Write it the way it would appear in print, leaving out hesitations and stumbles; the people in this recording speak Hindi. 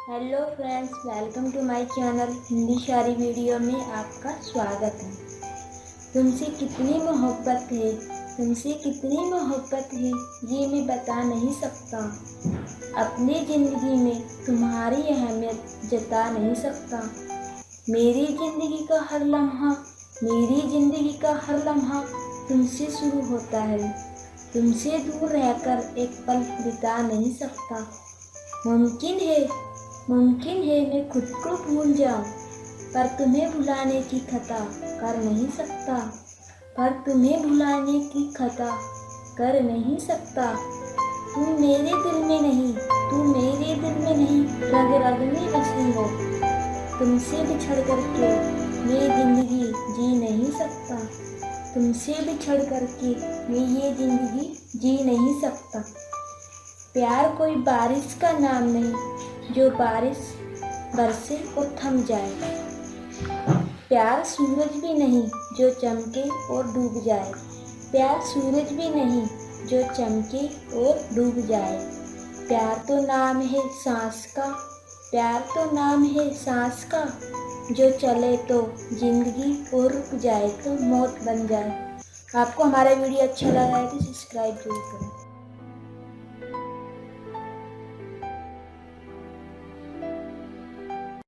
Hello friends, welcome to my channel. Hindi शायरी वीडियो में आपका स्वागत है। तुमसे कितनी मोहब्बत है, तुमसे कितनी मोहब्बत है, ये मैं बता नहीं सकता। अपनी ज़िंदगी में तुम्हारी अहमियत जता नहीं सकता। मेरी ज़िंदगी का हर लम्हा, मेरी ज़िंदगी का हर लम्हा तुमसे शुरू होता है। तुमसे दूर रहकर एक पल बिता नहीं सकता। मुमकिन है मैं खुद को भूल जाऊं, पर तुम्हें भुलाने की खता कर नहीं सकता। पर तुम्हें भुलाने की खता कर नहीं सकता। तुम मेरे दिल में नहीं, तुम मेरे दिल में नहीं, रग रग में बसी हो। तुमसे बिछड़ करके मैं जिंदगी जी नहीं सकता। तुमसे बिछड़ करके मैं ये जिंदगी जी नहीं सकता। प्यार कोई बारिश का नाम नहीं, जो बारिश बरसे और थम जाए। प्यार सूरज भी नहीं, जो चमके और डूब जाए। प्यार सूरज भी नहीं, जो चमके और डूब जाए। प्यार तो नाम है सांस का, प्यार तो नाम है सांस का, जो चले तो जिंदगी और रुक जाए तो मौत बन जाए। आपको हमारा वीडियो अच्छा लगा है तो सब्सक्राइब जरूर करें।